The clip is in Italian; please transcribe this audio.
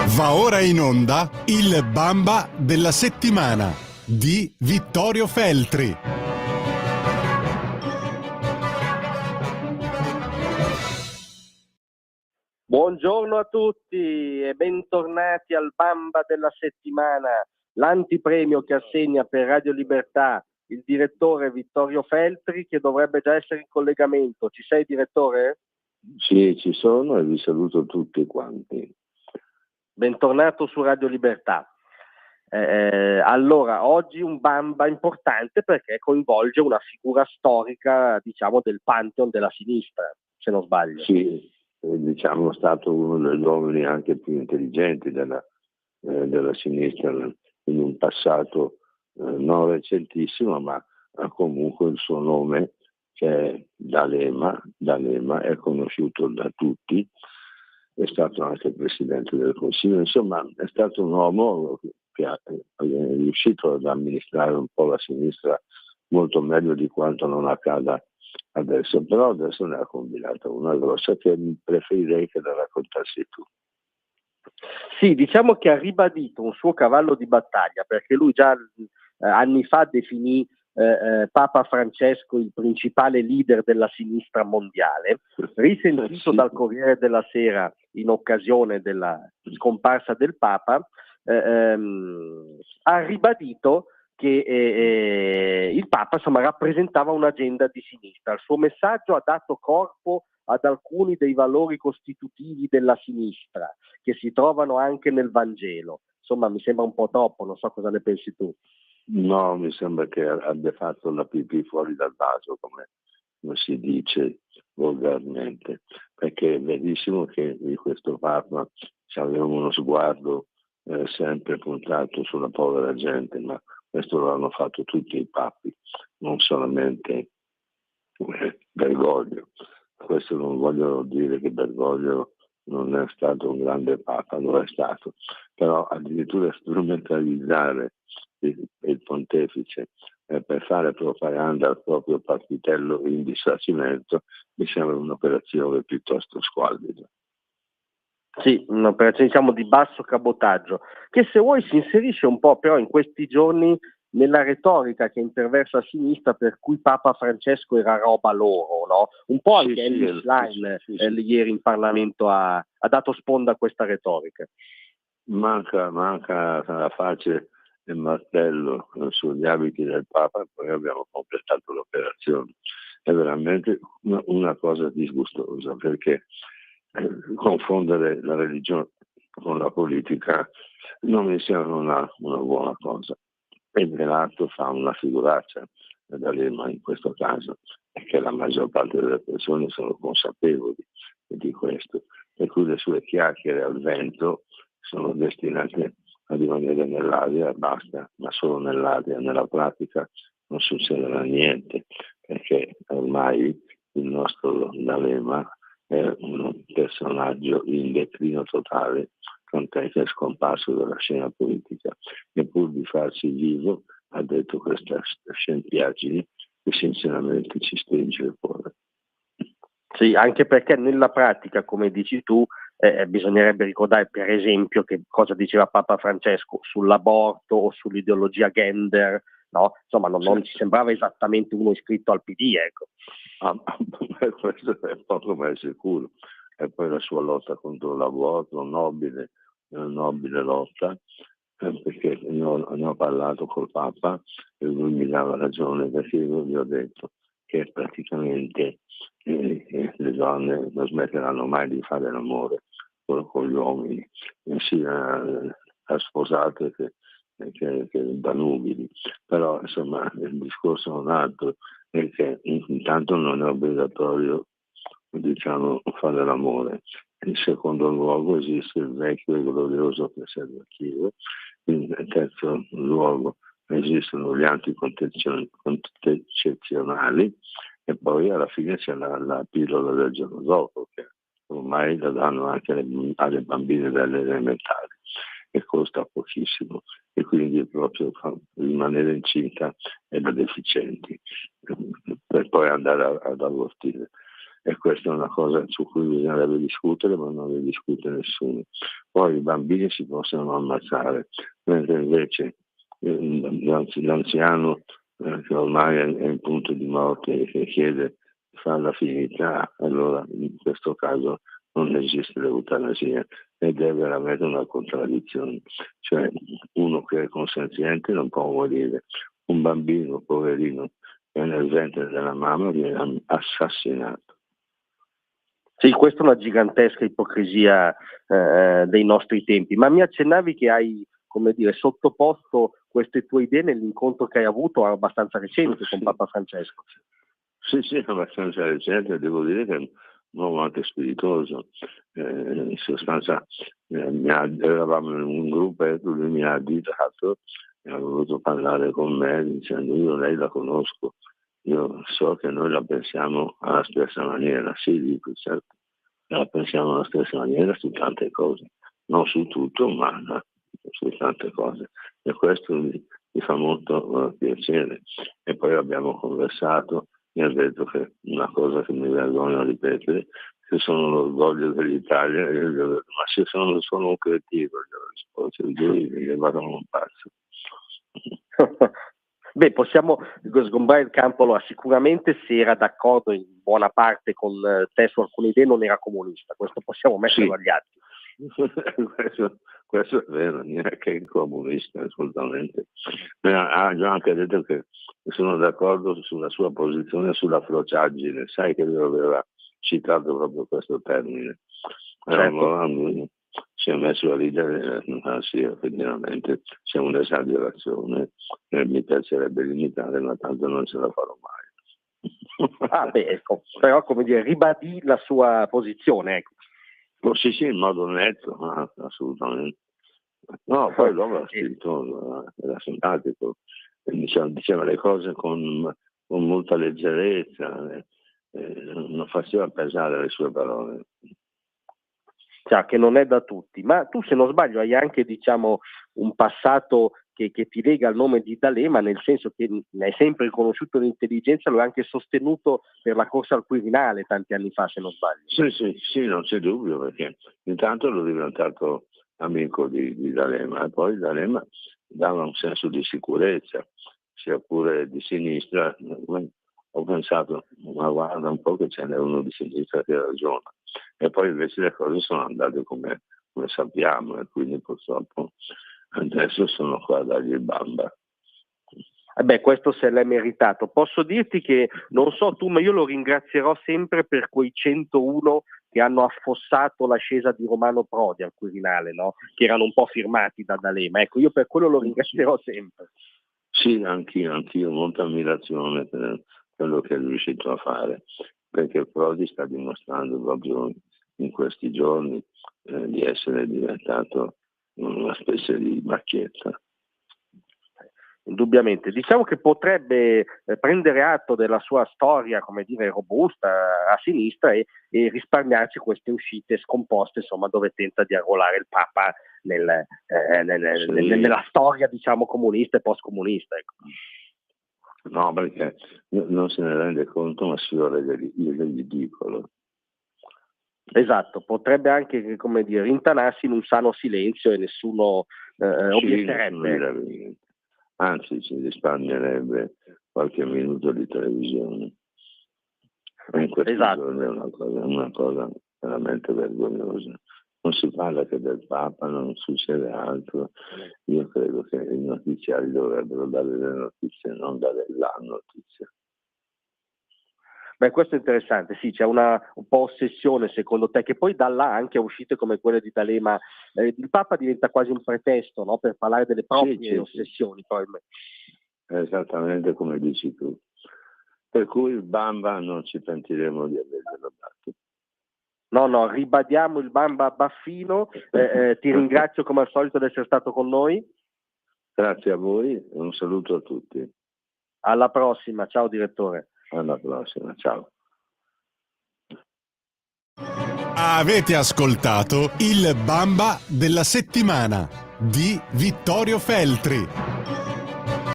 Va ora in onda il Bamba della settimana di Vittorio Feltri. Buongiorno a tutti e bentornati al Bamba della settimana, l'antipremio che assegna per Radio Libertà il direttore Vittorio Feltri, che dovrebbe già essere in collegamento. Ci sei, direttore? Sì, ci sono e vi saluto tutti quanti. Bentornato su Radio Libertà. Allora, oggi un Bamba importante perché coinvolge una figura storica, diciamo, del pantheon della sinistra, se non sbaglio. Sì, diciamo è stato uno degli uomini anche più intelligenti della sinistra in un passato non recentissimo, ma comunque il suo nome, che è D'Alema, è conosciuto da tutti, è stato anche presidente del Consiglio, insomma è stato un uomo che è riuscito ad amministrare un po' la sinistra molto meglio di quanto non accada adesso, però adesso ne ha combinata una grossa che preferirei che la raccontassi tu. Sì, diciamo che ha ribadito un suo cavallo di battaglia, perché lui già anni fa definì Papa Francesco il principale leader della sinistra mondiale, risentito dal Corriere della Sera in occasione della scomparsa del Papa, ha ribadito che il Papa, insomma, rappresentava un'agenda di sinistra. Il suo messaggio ha dato corpo ad alcuni dei valori costitutivi della sinistra che si trovano anche nel Vangelo. Insomma, mi sembra un po' troppo, non so cosa ne pensi tu. No, mi sembra che abbia fatto la pipì fuori dal vaso, come si dice volgarmente, perché è verissimo che di questo Papa aveva uno sguardo sempre puntato sulla povera gente, ma questo lo hanno fatto tutti i papi, non solamente Bergoglio. Questo non voglio dire che Bergoglio non è stato un grande Papa, lo è stato, però addirittura strumentalizzare il pontefice per fare propaganda al proprio partitello in disfacimento mi sembra un'operazione piuttosto squallida. Sì, un'operazione, diciamo, di basso cabotaggio, che se vuoi si inserisce un po' però in questi giorni nella retorica che interversa a sinistra, per cui Papa Francesco era roba loro, no? Un po' anche Ellis Line ieri in Parlamento ha dato sponda a questa retorica. Manca la face e il martello sugli abiti del Papa e poi abbiamo completato l'operazione. È veramente una cosa disgustosa, perché confondere la religione con la politica non mi sembra una buona cosa. E il Velato fa una figuraccia D'Alema in questo caso, perché la maggior parte delle persone sono consapevoli di questo, per cui le sue chiacchiere al vento sono destinate a rimanere nell'aria e basta, ma solo nell'aria. Nella pratica non succederà niente, perché ormai il nostro D'Alema è un personaggio in declino totale, tant'è che è scomparso dalla scena politica, e pur di farsi vivo ha detto queste scempiaggini che sinceramente ci stringe il cuore. Sì, anche perché nella pratica, come dici tu, bisognerebbe ricordare per esempio che cosa diceva Papa Francesco sull'aborto o sull'ideologia gender, no? Insomma, non ci sembrava esattamente uno iscritto al PD, ecco. Questo è poco ma sicuro. E poi la sua lotta contro l'aborto, nobile lotta, perché ne ho parlato col Papa e lui mi dava ragione, perché io gli ho detto che praticamente le donne non smetteranno mai di fare l'amore con gli uomini, sia sposate che da nubili. Però insomma il discorso è un altro, perché intanto non è obbligatorio, diciamo, fare l'amore. In secondo luogo esiste il vecchio e glorioso preservativo. In terzo luogo esistono gli anticoncezionali e poi alla fine c'è la pillola del giorno dopo, che ormai la danno anche alle bambine delle elementari e costa pochissimo, e quindi proprio rimanere incinta è da deficienti per poi andare ad abortire. E questa è una cosa su cui bisognerebbe discutere, ma non ne discute nessuno. Poi poi i bambini si possono ammazzare, mentre invece l'anziano che ormai è in punto di morte e che chiede di farla finita, allora in questo caso non esiste l'eutanasia ed è veramente una contraddizione. Cioè uno che è consenziente non può morire, un bambino poverino che è nel ventre della mamma viene assassinato. Sì, questa è una gigantesca ipocrisia dei nostri tempi, ma mi accennavi che hai, come dire, sottoposto queste tue idee nell'incontro che hai avuto abbastanza recente con Papa Francesco. Sì, abbastanza recente, devo dire che è un uomo anche spiritoso. In sostanza eravamo in un gruppo e lui mi ha additato e ha voluto parlare con me dicendo: io lei la conosco, io so che noi la pensiamo alla stessa maniera. Sì, dico, certo, la pensiamo alla stessa maniera su tante cose, non su tutto, ma su tante cose, e questo mi fa molto piacere. E poi abbiamo conversato, mi ha detto che una cosa che mi vergogno a ripetere, che sono l'orgoglio dell'Italia, e io gli ho detto: ma se sono un cretino, gli ho risposto, lui mi vado un pazzo. Beh, possiamo sgombrare il campo. Allora, sicuramente se era d'accordo in buona parte con te su alcune idee non era comunista, questo possiamo metterlo agli atti. questo è vero, neanche comunista, assolutamente. Ha già anche detto che sono d'accordo sulla sua posizione sulla frociaggine, sai che lui aveva citato proprio questo termine. Certo. Si è messo a ridere, sì, effettivamente c'è un'esagerazione, mi piacerebbe limitare, ma tanto non ce la farò mai. Ecco, però come dire, ribadì la sua posizione, ecco. Sì, in modo netto, assolutamente. No, poi l'uomo era spiritoso, era simpatico, diceva le cose con molta leggerezza, non faceva pesare le sue parole. Cioè, che non è da tutti, ma tu, se non sbaglio, hai anche, diciamo, un passato che ti lega al nome di D'Alema, nel senso che ne hai sempre riconosciuto l'intelligenza, lo hai anche sostenuto per la corsa al Quirinale tanti anni fa, se non sbaglio. Sì, non c'è dubbio, perché intanto ero diventato amico di D'Alema, e poi D'Alema dava un senso di sicurezza, sia pure di sinistra. Ho pensato, ma guarda un po' che ce n'è uno di sinistra che ragiona, e poi invece le cose sono andate come sappiamo, e quindi purtroppo adesso sono qua a dargli il bamba. Questo se l'è meritato. Posso dirti che, non so tu, ma io lo ringrazierò sempre per quei 101 che hanno affossato l'ascesa di Romano Prodi al Quirinale, no? Che erano un po' firmati da D'Alema. Ecco, io per quello lo ringrazierò sempre. Sì, anch'io, molta ammirazione per quello che è riuscito a fare, perché Prodi sta dimostrando proprio in questi giorni di essere diventato una specie di macchietta. Indubbiamente, diciamo che potrebbe prendere atto della sua storia, come dire, robusta a sinistra e risparmiarci queste uscite scomposte, insomma, dove tenta di arruolare il Papa nella storia, diciamo, comunista e post-comunista. Ecco. No, perché non se ne rende conto, ma si vuole del ridicolo. Esatto, potrebbe anche, come dire, rintanarsi in un sano silenzio e nessuno obietterebbe. Anzi, ci risparmierebbe qualche minuto di televisione. In questi giorni è una cosa veramente vergognosa. Non si parla che del Papa, non succede altro. Io credo che i notiziari dovrebbero dare le notizie, non dare la notizia. Questo è interessante, sì, c'è un po' ossessione secondo te, che poi da là anche a uscite come quelle di D'Alema, il Papa diventa quasi un pretesto, no? Per parlare delle proprie ossessioni. Probabilmente. Esattamente come dici tu. Per cui il bamba non ci pentiremo di averlo dato. No, ribadiamo il bamba baffino, ti ringrazio come al solito di essere stato con noi. Grazie a voi e un saluto a tutti. Alla prossima, ciao direttore. Alla prossima, ciao. Avete ascoltato il Bamba della settimana di Vittorio Feltri.